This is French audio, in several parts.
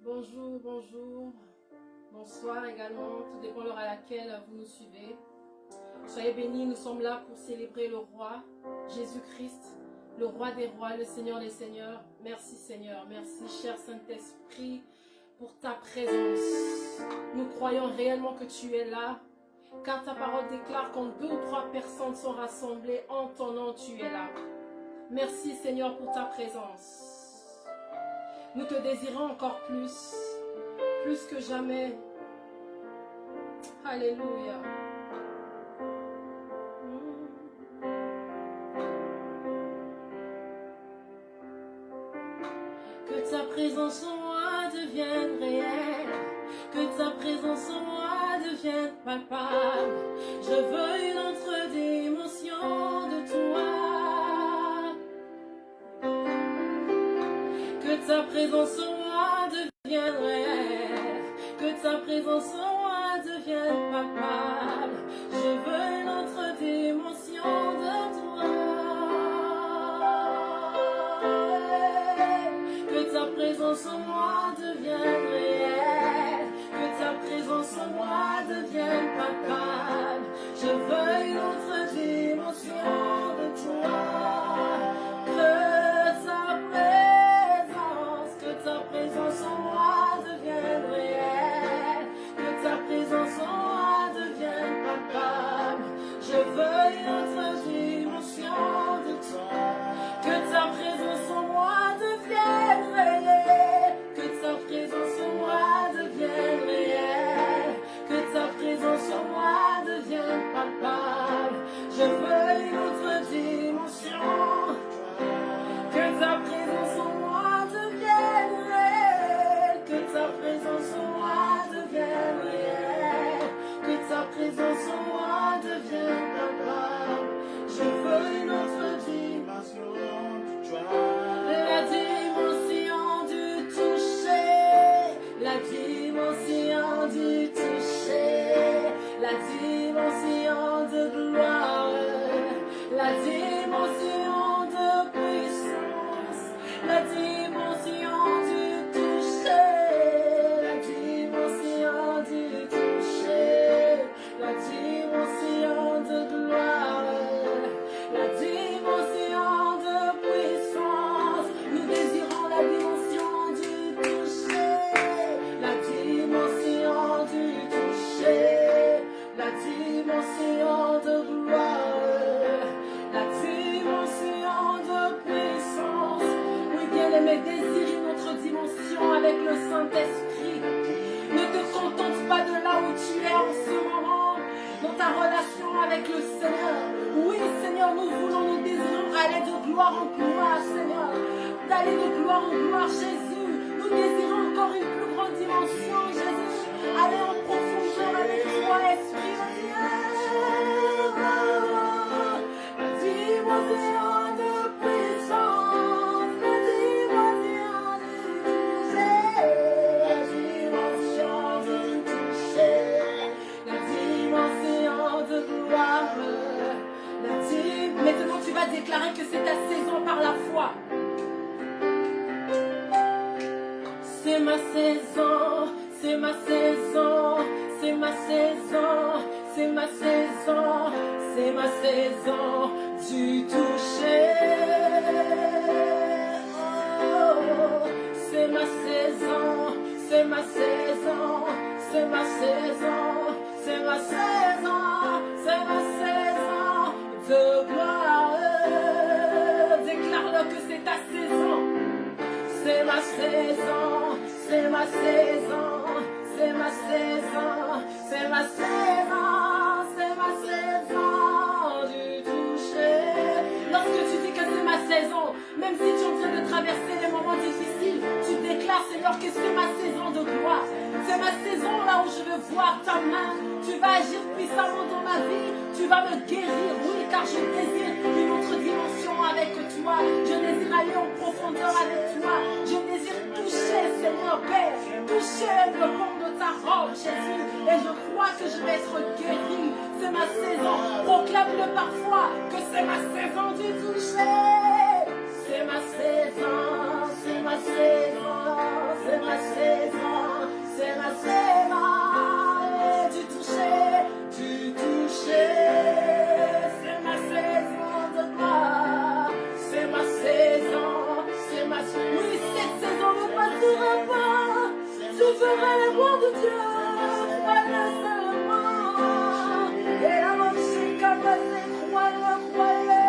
Bonjour, bonjour, bonsoir également, tout dépend de l'heure à laquelle vous nous suivez. Soyez bénis, nous sommes là pour célébrer le roi, Jésus-Christ, le roi des rois, le Seigneur des seigneurs. Merci Seigneur, merci cher Saint-Esprit pour ta présence. Nous croyons réellement que tu es là, car ta parole déclare quand 2 ou 3 personnes sont rassemblées en ton nom, tu es là. Merci Seigneur pour ta présence. Nous te désirons encore plus que jamais. Alléluia. Que ta présence en moi devienne réelle, que ta présence en moi devienne palpable. Je veux une autre dimension de toi. Que ta présence en moi devienne réelle, que ta présence en moi devienne palpable. Je veux une autre dimension de toi. Que ta présence en moi devienne réelle, que ta présence en moi devienne palpable. Je veux une autre dimension de toi. Que ta présence en moi devienne réelle, que ta présence en moi devienne palpable. Je veux une autre dimension de toi. Que ta présence en moi devienne réelle, que ta présence en moi devienne réelle, que ta présence en moi devienne palpable. Je veux une autre dimension. Que ta présence en moi devienne réelle, que ta présence en moi devienne réelle, que ta présence en moi devienne palpable. Je veux une autre dimension de toi. La dimension du toucher, la dimension du toucher, la dimension de gloire, la dimension de puissance, la dimension du toucher, la dimension du toucher, la dimension de gloire, la dimension de puissance. Nous désirons la dimension du toucher, la dimension du toucher, la dimension de gloire, la dimension de puissance. Oui, bien-aimé, désire une autre dimension avec le Saint-Esprit. Ne te contente pas de là où tu es en ce moment, dans ta relation avec le Seigneur. Oui, Seigneur, nous voulons, nous désirons aller de gloire en gloire, Seigneur. D'aller de gloire en gloire, Jésus. Nous désirons encore une plus grande dimension, Jésus. Aller en profondeur avec toi, Esprit de Dieu. La dimension de puissance, la dimension du toucher, la dimension du toucher, la dimension de gloire, Maintenant tu vas déclarer que c'est ta saison par la foi. C'est ma saison, c'est ma saison, c'est ma saison, c'est ma saison, c'est ma saison du toucher. Oh, c'est ma saison, c'est ma saison, c'est ma saison, c'est ma saison, c'est ma saison de gloire. Déclare-le que c'est ta saison. C'est ma saison, c'est ma saison, c'est ma saison, c'est ma saison, c'est ma saison du toucher. Lorsque tu dis que c'est ma saison, même si tu es en train de traverser des moments difficiles, tu déclares, Seigneur, que c'est ma saison de gloire. C'est ma saison là où je veux voir ta main. Tu vas agir puissamment dans ma vie. Tu vas me guérir, oui, car je désire une autre dimension avec toi. Je désire aller en profondeur avec toi. Je désire toucher, Seigneur Père, toucher le fond de ta robe, Jésus. Et je crois que je vais être guéri. C'est ma saison. Proclame-le parfois que c'est ma saison du toucher. C'est ma saison, c'est ma saison, c'est ma saison. ferai la gloire de Dieu. Crois-le seulement. Et la mort c'est comme elle, crois-le, crois-le.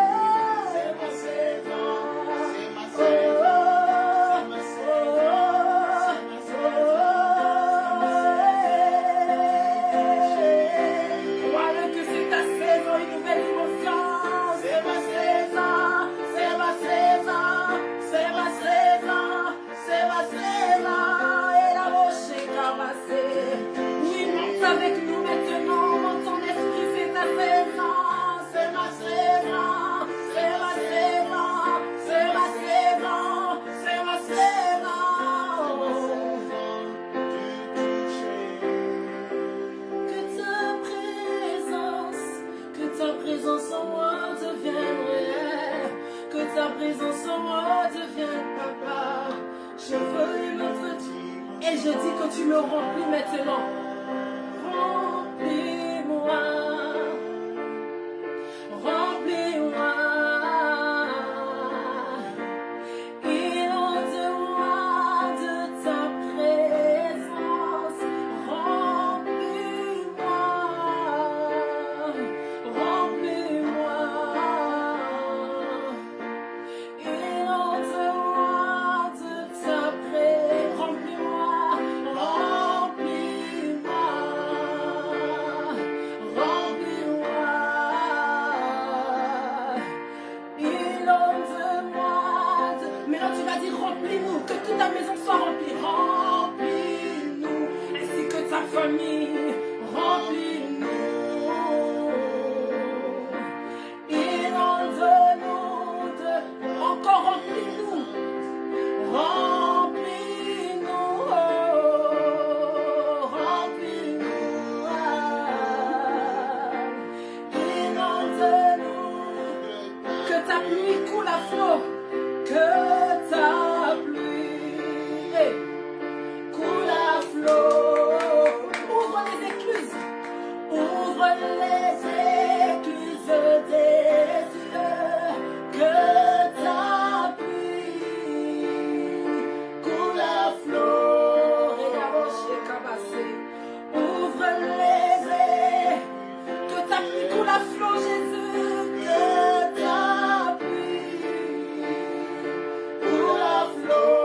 Présence en moi devienne papa. Je veux une autre vie. Et je dis que tu me remplis maintenant. Remplis-moi. Remplis-moi. Inonde-moi de ta présence. Remplis-moi. Remplis-moi. Remplis-nous, que toute ta maison soit remplie. Remplis-nous, ainsi que ta famille. Remplis-nous. Inonde-nous de... Encore remplis-nous. Remplis-nous. Remplis-nous. Inonde-nous. Que ta pluie coule à flot. Que ta pluie coule à flot. Ouvre les écluses. Ouvre les écluses des cieux. Que ta pluie coule à flot. Ouvre les écluses. Que ta pluie coule à flot, Jésus. Que ta pluie coule à flot.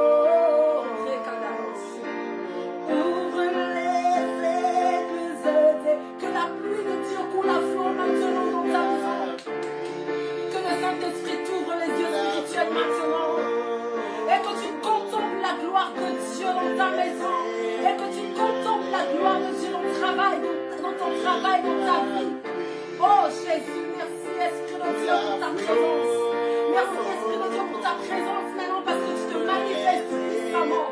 Ouvre les écluses. Que la pluie de Dieu coule à flot maintenant dans ta maison. Que le Saint-Esprit t'ouvre les yeux spirituels maintenant. Et que tu contemples la gloire de Dieu dans ta maison. Et que tu contemples la gloire de Dieu dans ton travail, dans ta vie. Oh Jésus, merci Esprit de Dieu pour ta présence. Merci Esprit de Dieu pour ta présence maintenant parce que tu te manifestes puissamment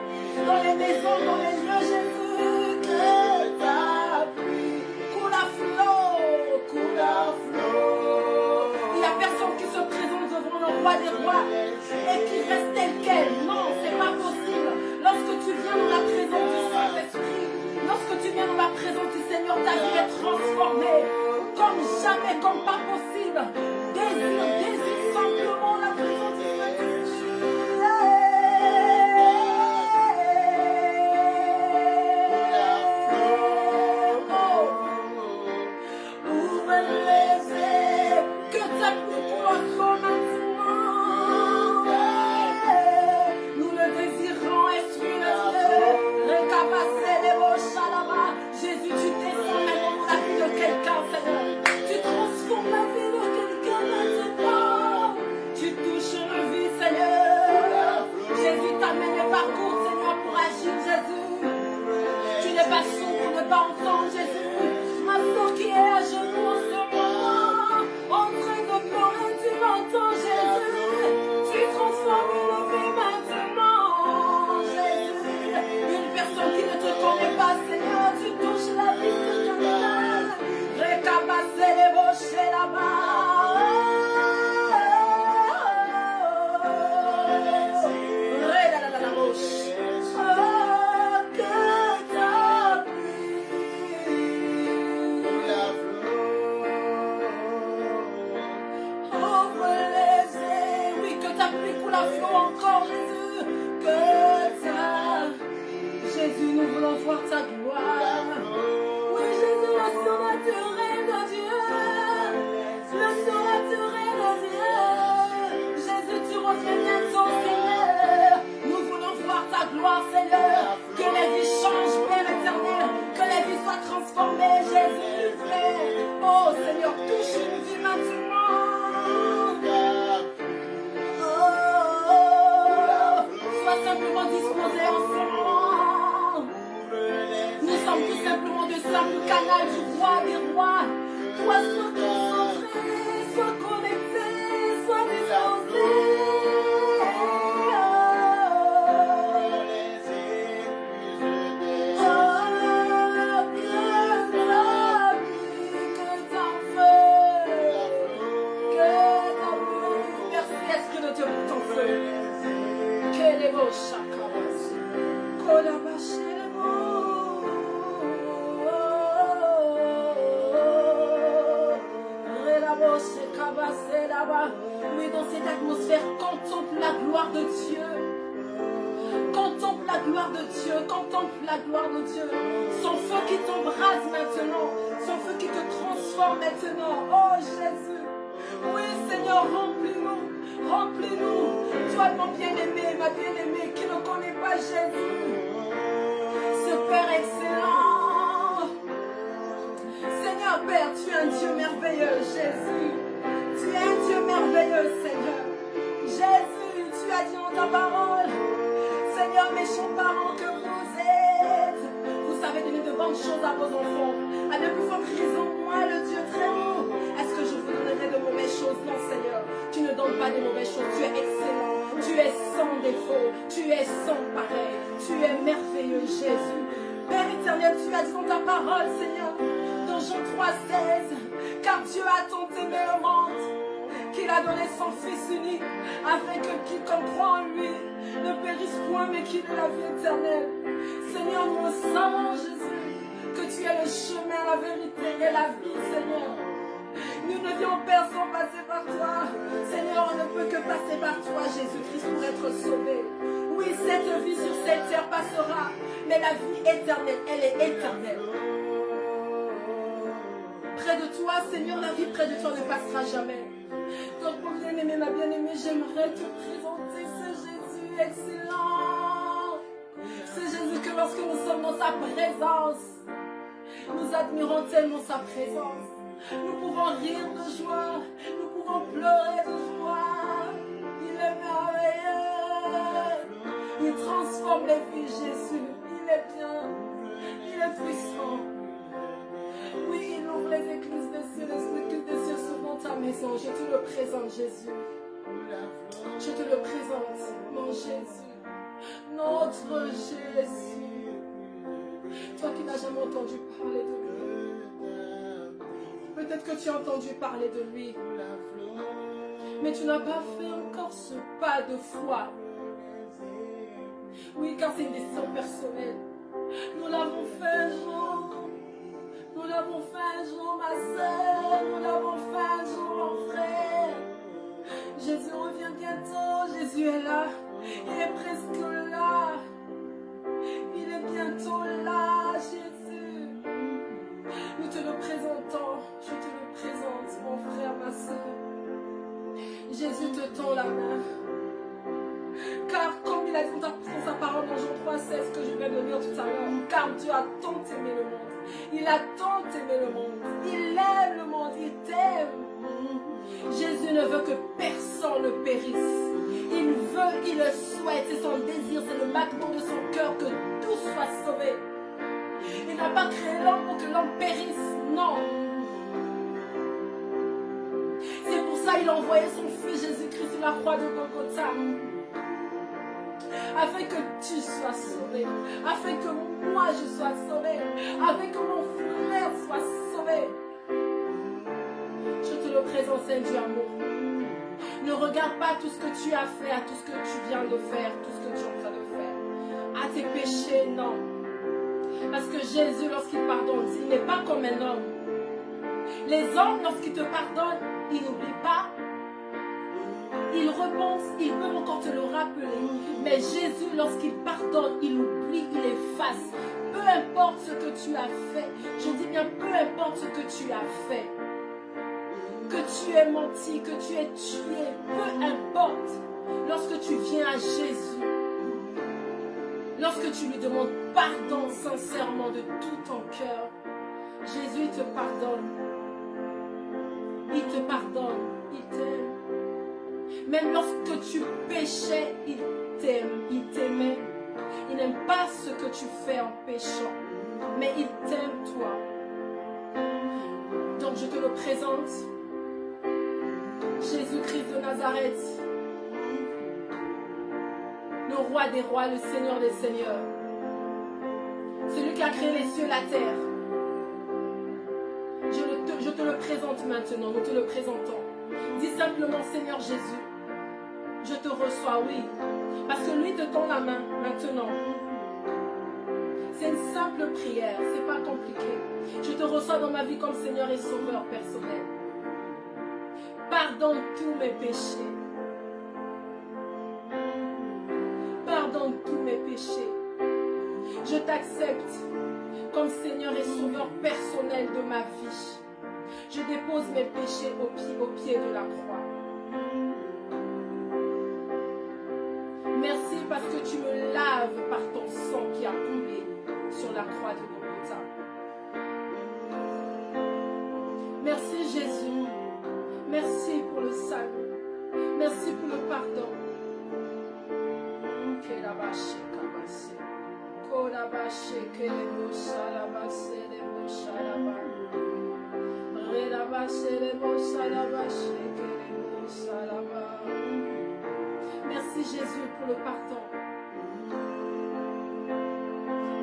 dans les maisons, dans les lieux, Jésus. Que ta pluie coule à flot, coule à flot. Il n'y a personne qui se présente devant le roi des rois et qui reste tel quel. Non, c'est pas possible. Lorsque tu viens dans la présence du Saint-Esprit, lorsque tu viens dans la présence du Seigneur, ta vie est transformée comme jamais, comme pas possible. Désire simplement la présence du Saint-Esprit. Ouvre les yeux, que ta pluie coule à flot maintenant. Nous le désirons, Esprit de Dieu. Récapacé les mots là-bas. Jésus, tu descends maintenant dans la vie de quelqu'un, Seigneur. Tu transformes la vie de quelqu'un maintenant. Tu touches une vie, Seigneur. Jésus t'amène le parcours, Seigneur, pour agir, Jésus. Tu n'es pas sourd pour ne pas entendre, Jésus. Ma soeur qui est à genoux en ce moment, en train de pleurer, tu m'entends, Jésus. Tu transformes une vie maintenant, Jésus. Une personne qui ne te connaît pas, Seigneur, tu touches la vie de quelqu'un. Récapacé les rochers là-bas. La roche. Oh, que ta pluie Jésus, nous voulons voir ta gloire. Oui, Jésus, le surnaturel de Dieu. Le surnaturel de Dieu. Jésus, tu reviens bientôt, Seigneur. Nous voulons voir ta gloire, Seigneur. Que les vies changent, Père éternel. Que les vies soient transformées, Jésus. Oh, Seigneur, touche une vie maintenant. Sois simplement disposé en ce moment. Nous sommes tout simplement de simples canaux du roi des rois. Toi, sois concentré, sois connecté, sois disposé. Oui, dans cette atmosphère, contemple la gloire de Dieu. Contemple la gloire de Dieu. Contemple la gloire de Dieu. Son feu qui t'embrase maintenant. Son feu qui te transforme maintenant. Oh Jésus. Oui, Seigneur, remplis-nous. Remplis-nous. Toi, mon bien-aimé, ma bien-aimée, qui ne connaît pas Jésus. Ce Père excellent. Seigneur Père, tu es un Dieu merveilleux, Jésus. Tu es un Dieu merveilleux, Seigneur. Jésus, tu as dit dans ta parole, Seigneur, mes chers parents que vous êtes, vous savez donner de bonnes choses à vos enfants. À de plus forte raison, moi, le Dieu très haut. Est-ce que je vous donnerai de mauvaises choses? Non, Seigneur. Tu ne donnes pas de mauvaises choses. Tu es excellent. Tu es sans défaut. Tu es sans pareil. Tu es merveilleux, Jésus. Père éternel, tu as dit dans ta parole, Seigneur, dans Jean 3,16, car Dieu a tant aimé le monde qu'il a donné son Fils unique, afin que quiconque croit en lui ne périsse point, mais qu'il ait la vie éternelle. Seigneur, nous savons, Jésus, que tu es le chemin, la vérité et la vie, Seigneur. Nous ne vions Père sans passer par toi. Seigneur, on ne peut que passer par toi, Jésus-Christ, pour être sauvé. Oui, cette vie sur cette terre passera, mais la vie éternelle, elle est éternelle. Près de toi, Seigneur, la vie près de toi ne passera jamais. Donc, mon bien-aimé, ma bien-aimée, j'aimerais te présenter ce Jésus excellent. Ce Jésus que lorsque nous sommes dans sa présence, nous admirons tellement sa présence. Nous pouvons rire de joie, nous pouvons pleurer de joie. Il est merveilleux. Il transforme les vies, Jésus. Il est bien. Il est puissant. Oui, il ouvre les églises des cieux, les églises des cieux sont dans ta maison. Je te le présente, Jésus. Je te le présente, mon Jésus. Notre Jésus. Toi qui n'as jamais entendu parler de lui. Peut-être que tu as entendu parler de lui. Mais tu n'as pas fait encore ce pas de foi. Oui, car c'est une décision personnelle. Nous l'avons fait un jour. Nous l'avons fait un jour, ma soeur. Nous l'avons fait un jour, mon frère. Jésus revient bientôt. Jésus est là. Il est presque là. Il est bientôt là, Jésus. Nous te le présentons. Je te le présente, mon frère, ma soeur. Jésus te tend la main. Car comme il a dit dans sa parole dans Jean 3,16 que je viens de lire tout à l'heure, car Dieu a tant aimé le monde. Il a tant aimé le monde. Il aime le monde. Il t'aime. Jésus ne veut que personne ne périsse. Il veut, il le souhaite. C'est son désir, c'est le battement de son cœur que tout soit sauvé. Il n'a pas créé l'homme pour que l'homme périsse. Non. C'est pour ça qu'il a envoyé son Fils Jésus-Christ sur la croix de Golgotha. Afin que tu sois sauvé, afin que moi je sois sauvé, afin que mon frère soit sauvé. Je te le présente, Saint Dieu amour. Ne regarde pas tout ce que tu as fait, à tout ce que tu viens de faire, tout ce que tu es en train de faire. À tes péchés, non. Parce que Jésus, lorsqu'il pardonne, il n'est pas comme un homme. Les hommes, lorsqu'ils te pardonnent, ils n'oublient pas. ils repensent, ils peuvent encore te le rappeler. Mais Jésus, lorsqu'il pardonne, il oublie, il efface. Peu importe ce que tu as fait, je dis bien peu importe ce que tu as fait, que tu aies menti, que tu aies tué, peu importe, lorsque tu viens à Jésus, lorsque tu lui demandes pardon sincèrement de tout ton cœur, Jésus te pardonne. Il te pardonne, il t'aime. Même lorsque tu péchais, il t'aime, il t'aimait. Il n'aime pas ce que tu fais en péchant, mais il t'aime toi. Donc je te le présente, Jésus-Christ de Nazareth, le roi des rois, le Seigneur des seigneurs, celui qui a créé les cieux et la terre. Je te le présente maintenant, nous te le présentons. Dis simplement, Seigneur Jésus, je te reçois, oui, parce que lui te tend la main maintenant. C'est une simple prière, c'est pas compliqué. Je te reçois dans ma vie comme Seigneur et Sauveur personnel. Pardonne tous mes péchés. Pardonne tous mes péchés. Je t'accepte comme Seigneur et Sauveur personnel de ma vie. Je dépose mes péchés au pied de la croix. Merci parce que tu me laves par ton sang qui a coulé sur la croix de Golgotha. Merci Jésus. Merci pour le salut. Merci pour le pardon. Merci Jésus pour le pardon.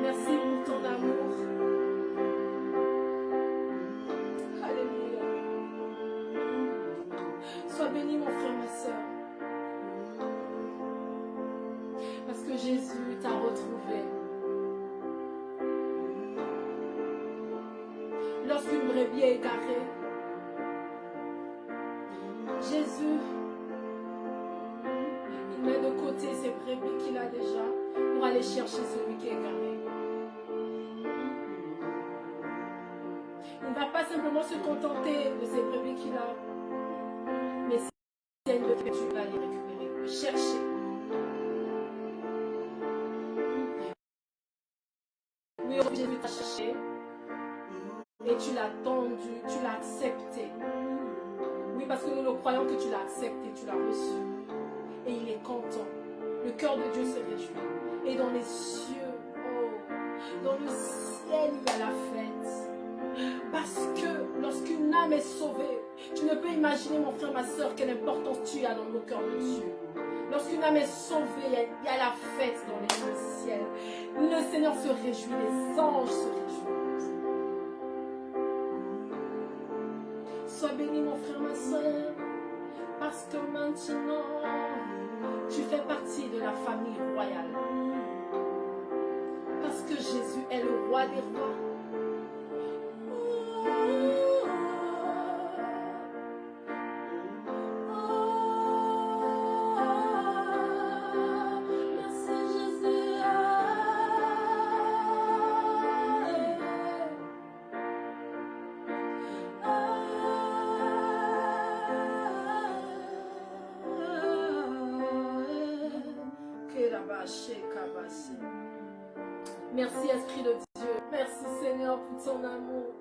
Merci pour ton amour. Alléluia. Sois béni mon frère, ma soeur. Parce que Jésus t'a retrouvé. Lorsqu'une brebis est égarée, Jésus, il met de côté ses brebis qu'il a déjà pour aller chercher celui qui est égaré. Il ne va pas simplement se contenter de ses brebis qu'il a, mais si elle le fait, tu vas les récupérer, le chercher. Oui, Jésus t'a cherché et tu l'as tendu, tu l'as accepté. Oui, parce que nous le croyons que tu l'as accepté, tu l'as reçu. Et il est content. Le cœur de Dieu se réjouit. Et dans les cieux, oh, dans le ciel, il y a la fête. Parce que lorsqu'une âme est sauvée, tu ne peux imaginer, mon frère, ma soeur, quelle importance tu as dans le cœur de Dieu. Lorsqu'une âme est sauvée, il y a la fête dans les ciels. Le Seigneur se réjouit, les anges se réjouissent. Sois béni mon frère, ma soeur, parce que maintenant, tu fais partie de la famille royale. Parce que Jésus est le roi des rois. Merci Esprit de Dieu. Merci Seigneur pour ton amour.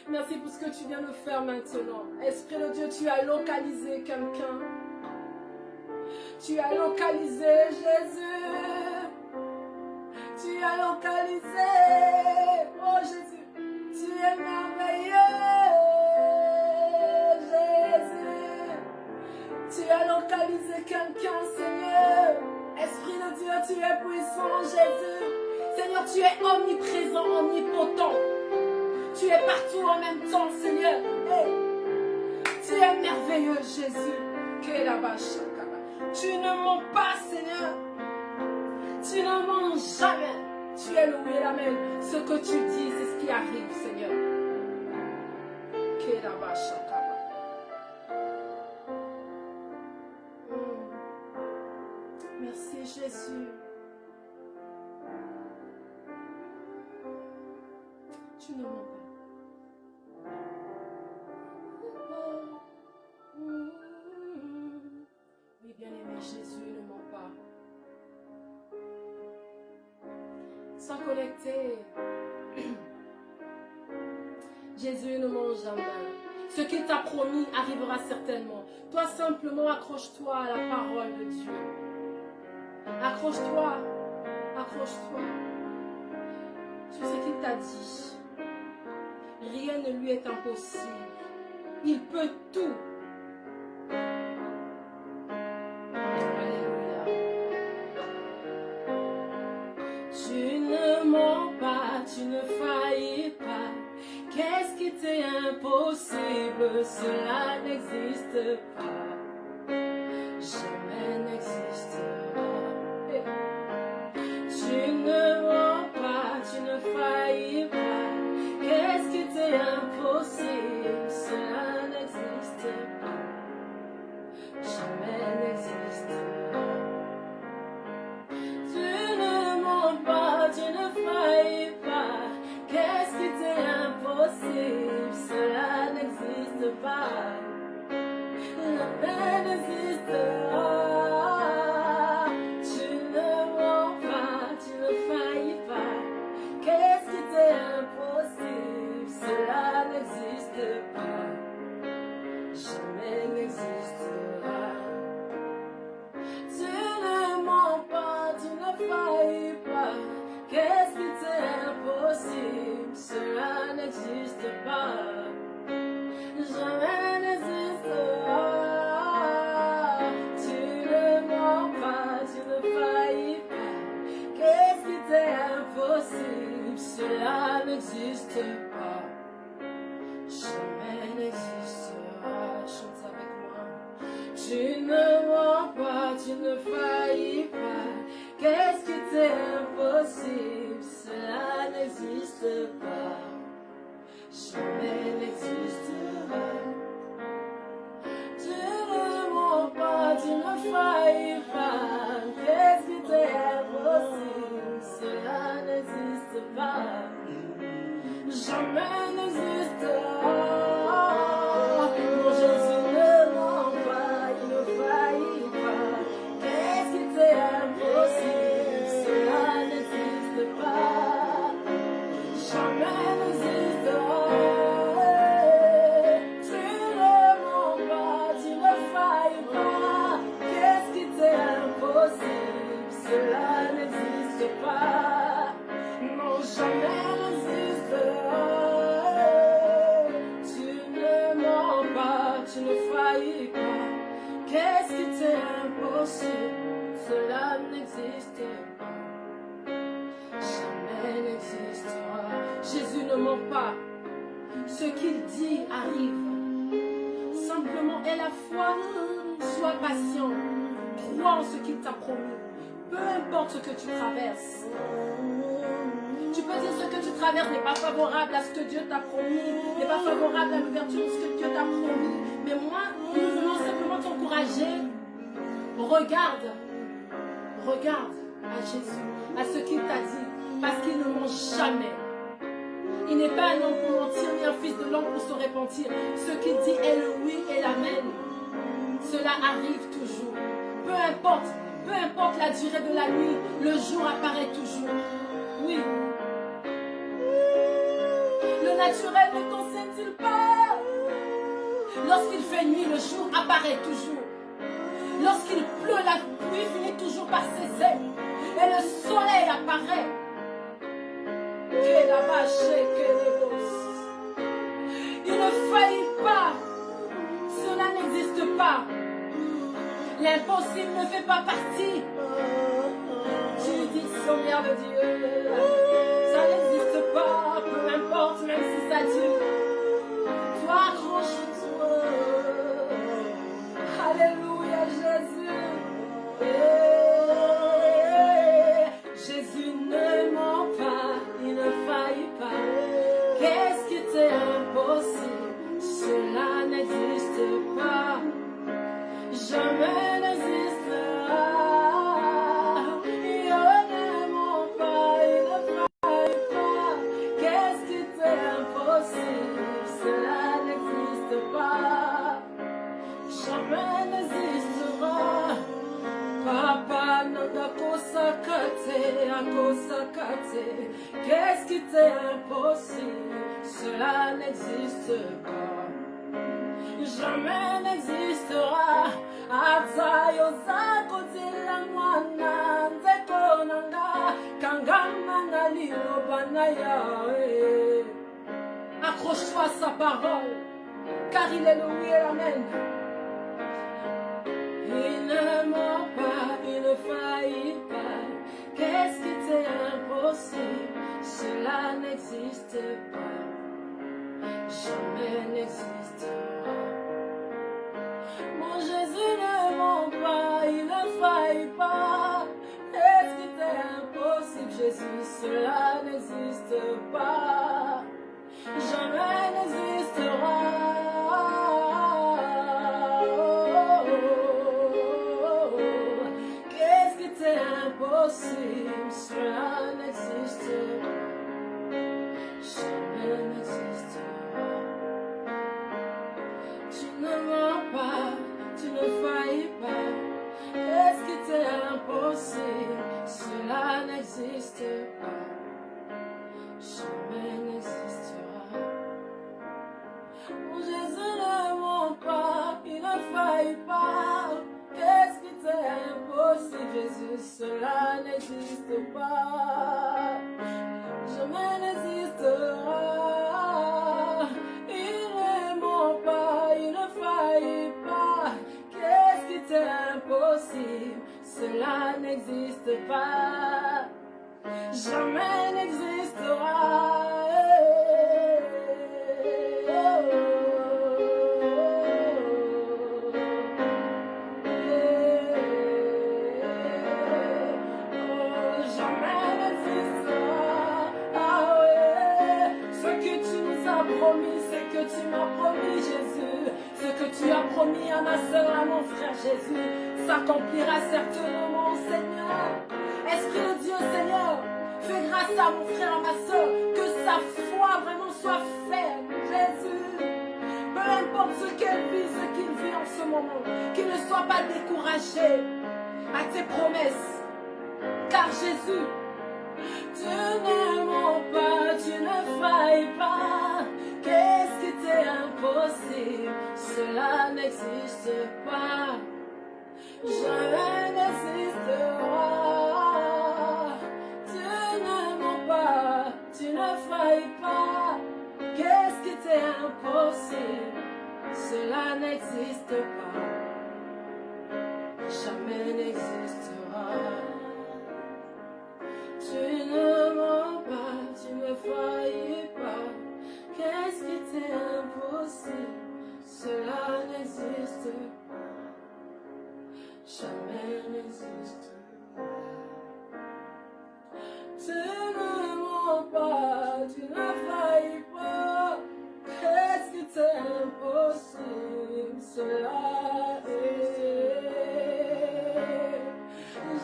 Merci pour ce que tu viens de faire maintenant. Esprit de Dieu, tu as localisé quelqu'un. Tu as localisé Jésus. Tu as localisé. Oh Jésus, tu es merveilleux. Jésus, tu as localisé quelqu'un, Seigneur. Esprit de Dieu, tu es puissant, Jésus. Seigneur, tu es omniprésent, omnipotent. Tu es partout en même temps, Seigneur. Hey. Tu es merveilleux, Jésus. Tu ne mens pas, Seigneur. Tu ne mens jamais. Tu es le oui et l'amen. Ce que tu dis, c'est ce qui arrive, Seigneur. Tu ne mens pas. Oui, bien-aimé, Jésus ne ment pas. Sans connecter, Jésus ne ment jamais. Ce qu'il t'a promis arrivera certainement. Toi, simplement, accroche-toi à la parole de Dieu. Accroche-toi. Accroche-toi sur ce qu'il t'a dit. Rien ne lui est impossible. Il peut tout. Alléluia. Tu ne mens pas, tu ne faillis pas. Qu'est-ce qui t'est impossible? Cela n'existe pas. Jamais n'existera. Tu ne mens pas, tu ne faillis pas. Qu'est-ce qui t'est impossible? Cela n'existe pas. Jamais n'existera. Tu ne mens pas, tu ne faillis pas. Qu'est-ce qui t'est impossible? Cela n'existe pas. Jamais n'existera. Tu ne mens pas, tu ne faillis pas. Qu'est-ce qui t'est impossible? Cela n'existe pas. Jamais n'existera. Tu ne mens pas, tu ne faillis pas. Qu'est-ce qui t'est impossible? Cela n'existe pas. Jamais n'existera. Tu ne mens pas, tu ne faillis pas. Qu'est-ce qui t'est impossible? Cela n'existe pas. Jamais n'existera. Chante avec moi. Tu ne mens pas, tu ne faillis pas. Qu'est-ce qui t'est impossible? Cela n'existe pas. Jamais n'existera. Tu ne mens pas, tu ne faillis pas. Qu'est-ce qui t'est impossible? Cela n'existe pas. Jamais n'existera. Mon Jésus ne ment pas, il ne faillit pas. Qu'est-ce qui t'est impossible? Cela n'existe pas. Jamais n'existera. Tu ne mens pas, tu ne faillis pas. Qu'est-ce qui t'est impossible? Cela n'existe pas. Non, jamais n'existera. Tu ne mens pas, tu ne faillis pas. Qu'est-ce qui t'est impossible? Cela n'existe pas. Jamais n'existera. Jésus ne ment pas. Ce qu'il dit arrive. Simplement aie la foi. Sois patient. Crois en ce qu'il t'a promis. Peu importe ce que tu traverses. Tu peux dire ce que tu traverses n'est pas favorable à ce que Dieu t'a promis, n'est pas favorable à l'ouverture de ce que Dieu t'a promis. Mais moi, nous voulons simplement t'encourager. Regarde à Jésus, à ce qu'il t'a dit, parce qu'il ne ment jamais. Il n'est pas un homme pour mentir, ni un fils de l'homme pour se repentir. Ce qu'il dit est le oui et l'amen. Cela arrive toujours. Peu importe la durée de la nuit, le jour apparaît toujours. Oui. Le naturel ne t'enseigne-t-il pas? Lorsqu'il fait nuit, le jour apparaît toujours. Lorsqu'il pleut, la pluie finit toujours par cesser. Et le soleil apparaît. Il ne faillit pas. Cela n'existe pas. L'impossible ne fait pas partie du dictionnaire de Dieu. Ça n'existe pas, peu importe, même si ça dure. Toi, accroche-toi. Alléluia, Jésus. Jésus ne ment pas, il ne faillit pas. Qu'est-ce qui t'est impossible? Cela n'existe pas. Jamais n'existera. Il ne ment pas, il ne faillit pas. Qu'est-ce qui t'est Qu'est-ce qui t'est impossible? Cela n'existe pas. Jamais n'existera. Atayo zako zila mwana nzeko nanga kangama na liloba na Yahweh. Accroche-toi à sa parole, car il est le oui et l'amen. Il ne ment pas, il ne faillit pas. Qu'est-ce qui t'est impossible? Cela n'existe pas. Jamais n'existera. Mon Jésus ne ment pas, il ne faillit pas. Qu'est-ce qui t'est impossible, Jésus? Cela n'existe pas. Jamais n'existera. Qu'est-ce qui t'est impossible? Cela n'existe pas. Jamais n'existera. Tu ne mens pas, tu ne faillis pas. Qu'est-ce qui t'est impossible? Cela n'existe pas. Jamais n'existera. Mon Jésus ne ment pas, il ne faillit pas. Qu'est-ce qui t'est impossible, Jésus? Cela n'existe pas. Jamais n'existera. Il ne ment pas, il ne faillit pas. Qu'est-ce qui t'est impossible? Cela n'existe pas. Jamais n'existera. Jamais n'existera. Ah ouais. Ce que tu nous as promis, c'est que tu m'as promis, Jésus. Ce que tu as promis à ma soeur, à mon frère Jésus, s'accomplira certainement, Seigneur. Esprit de Dieu, Seigneur, fais grâce à mon frère, à ma soeur, que sa foi vraiment soit ferme, Jésus. Peu importe ce qu'elle vit, ce qu'il vit en ce moment, qu'il ne soit pas découragé à tes promesses. Car Jésus, tu ne mens pas, tu ne failles pas. Qu'est-ce qui t'est impossible? Cela n'existe pas. Jamais n'existera. Tu ne mens pas, tu ne faillis pas. Qu'est-ce qui t'est impossible? Cela n'existe pas. Jamais n'existera. Tu ne mens pas, tu ne faillis pas. Qu'est-ce qui t'est impossible? Cela n'existe pas. Jamais n'existera. Tu ne mens pas, tu ne faillis pas. Qu'est-ce qui t'est impossible? Cela est.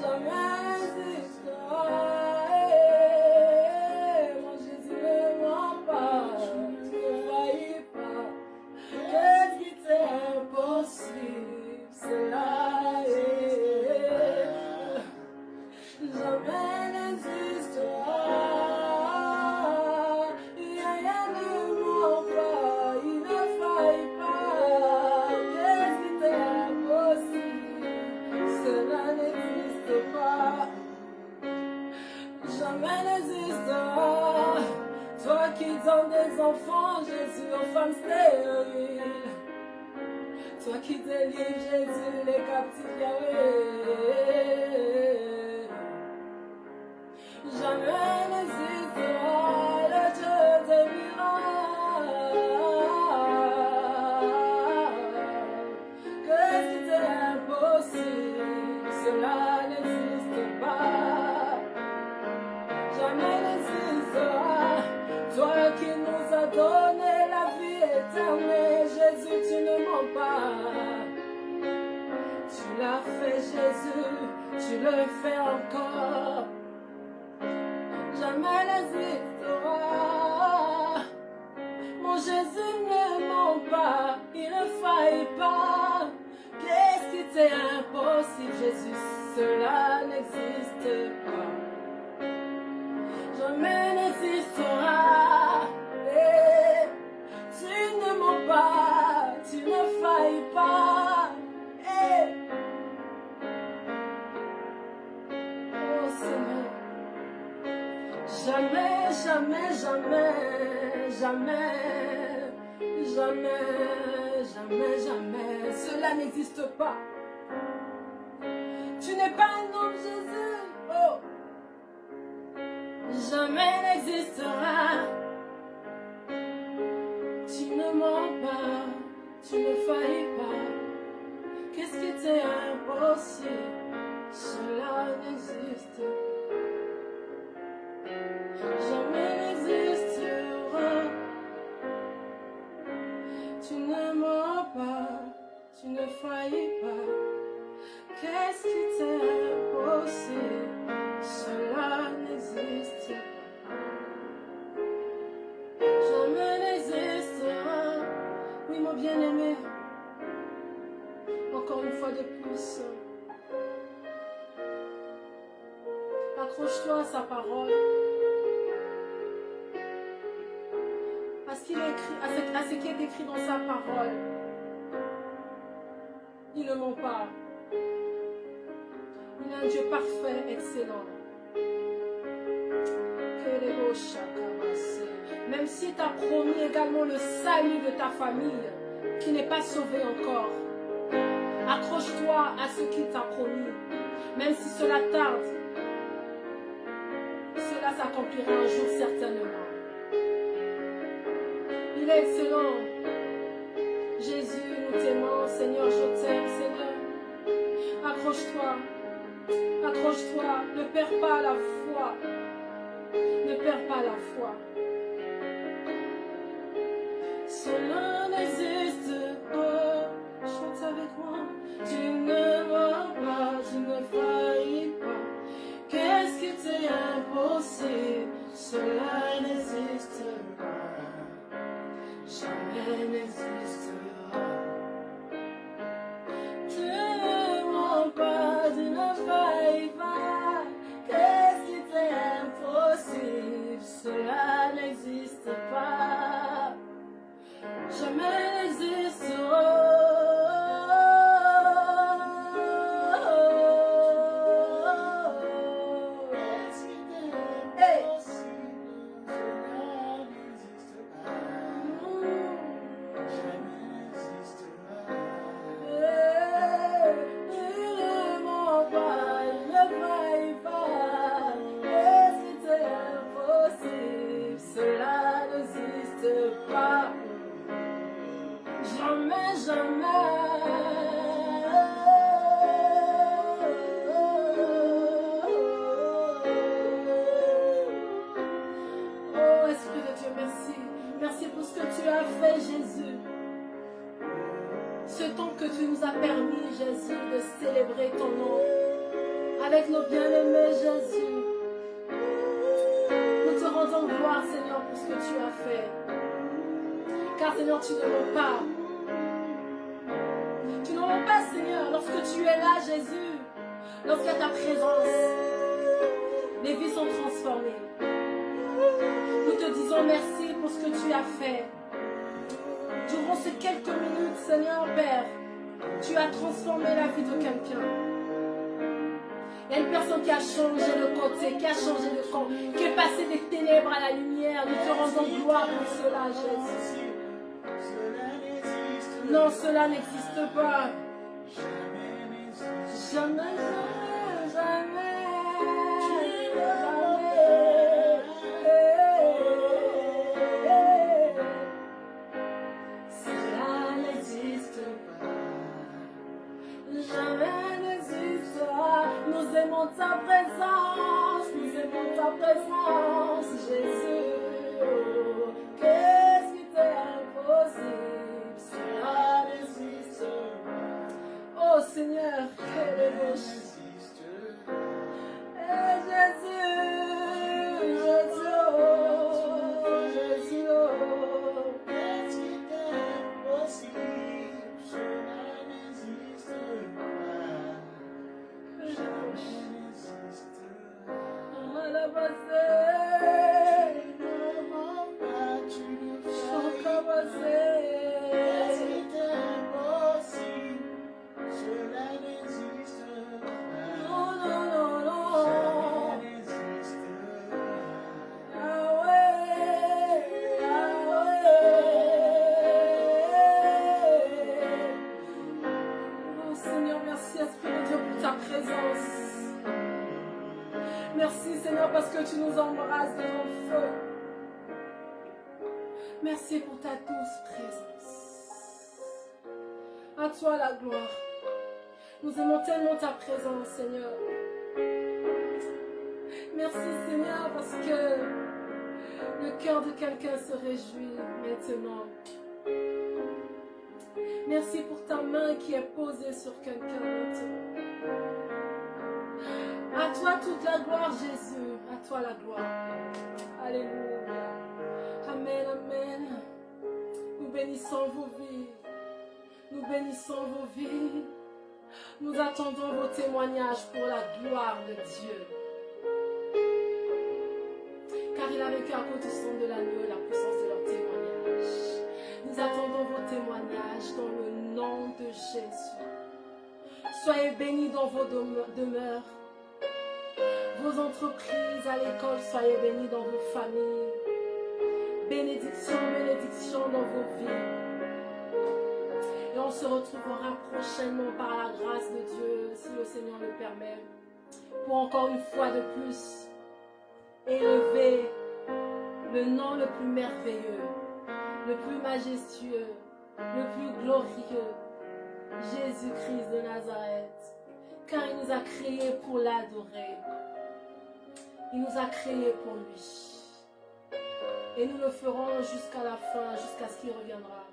Jamais n'existera. Mon Jésus ne ment pas, tu ne faillis pas. Qu'est-ce qui t'est impossible? Cela est. Jamais n'existera. Rien ne ment pas, il ne faillit pas. Qu'est-ce qui t'est impossible? Cela n'existe pas. Jamais n'existera. Toi qui donnes des enfants, Jésus, aux femmes stériles. Toi qui délivres, Jésus, les captifs, Yahweh. Jamais n'existera le Dieu des miracles. Qu'est-ce qui t'est impossible? Cela n'existe pas. Jamais n'existera. Toi qui nous as donné la vie éternelle, Jésus, tu ne mens pas. Tu l'as fait, Jésus, tu le fais encore. Jamais n'existera. Mon Jésus ne ment pas, il ne faillit pas. Qu'est-ce qui t'est impossible, Jésus? Cela n'existe pas. Jamais, jamais, jamais, jamais, jamais, jamais, jamais. Cela n'existe pas. Tu n'es pas un homme, Jésus. Oh. Jamais n'existera. Tu ne mens pas, tu ne faillis pas. Qu'est-ce qui t'est impossible? Cela n'existe pas. Jamais n'existera. Tu ne mens pas, tu ne faillis pas. Qu'est-ce qui t'est impossible? Cela n'existe pas. Jamais n'existera. Oui, mon bien-aimé, encore une fois de plus, accroche-toi à sa parole. À ce qui est écrit dans sa parole. Il ne ment pas. Il est un Dieu parfait, excellent. Que les beaux chakras. Même si tu as promis également le salut de ta famille, qui n'est pas sauvé encore, accroche-toi à ce qu'il t'a promis. Même si cela tarde, cela s'accomplira un jour certainement. Il est excellent. Jésus, nous t'aimons. Seigneur, je t'aime. Seigneur, accroche-toi. Accroche-toi. Ne perds pas la foi. Ne perds pas la foi. Cela n'existe pas. Chante avec moi. Tu ne vas pas. Tu ne faillis pas. Qu'est-ce qui t'est impossible? Cela n'existe pas. Jamais n'existera. Tu ne mens pas, tu ne faillis pas. Qu'est-ce qui t'est impossible? Cela n'existe pas. Jamais n'existera. Avec nos bien-aimés, Jésus, nous te rendons gloire, Seigneur, pour ce que tu as fait. Car, Seigneur, tu ne mens pas. Tu ne mens pas, Seigneur, lorsque tu es là, Jésus. Lorsqu'il y a ta présence, les vies sont transformées. Nous te disons merci pour ce que tu as fait. Durant ces quelques minutes, Seigneur, Père, tu as transformé la vie de quelqu'un. Il y a une personne qui a changé de côté, qui a changé de camp, qui est passée des ténèbres à la lumière. Nous te rendons gloire pour cela, Jésus. Non, cela n'existe pas. Jamais, jamais, jamais. Cela n'existe pas. Jamais n'existera. Nous aimons ta présence, Jésus. Qu'est-ce qui t'est impossible? Cela n'existe pas. Oh Seigneur, quelle émotion. Jésus, Jésus, oh, Jésus, oh. Qu'est-ce qui t'est impossible? Cela n'existe pas. nous embrasse de ton feu. Merci pour ta douce présence. À toi la gloire. Nous aimons tellement ta présence, Seigneur. Merci, Seigneur, parce que le cœur de quelqu'un se réjouit maintenant. Merci pour ta main qui est posée sur quelqu'un d'autre. À toi toute la gloire, Jésus. À toi la gloire. Alléluia. Amen, amen. Nous bénissons vos vies. Nous bénissons vos vies. Nous attendons vos témoignages pour la gloire de Dieu. Car il a vécu à cause du sang de l'agneau et la puissance de leur témoignage. Nous attendons vos témoignages dans le nom de Jésus. Soyez bénis dans vos demeures. Vos entreprises, à l'école, soyez bénis dans vos familles. Bénédiction, bénédiction dans vos vies. Et on se retrouvera prochainement par la grâce de Dieu, si le Seigneur le permet, pour encore une fois de plus élever le nom le plus merveilleux, le plus majestueux, le plus glorieux, Jésus-Christ de Nazareth, car il nous a créés pour l'adorer. Il nous a créés pour lui. Et nous le ferons jusqu'à la fin, jusqu'à ce qu'il reviendra.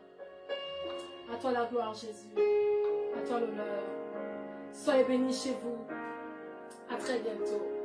À toi la gloire, Jésus. À toi l'honneur. Soyez bénis chez vous. À très bientôt.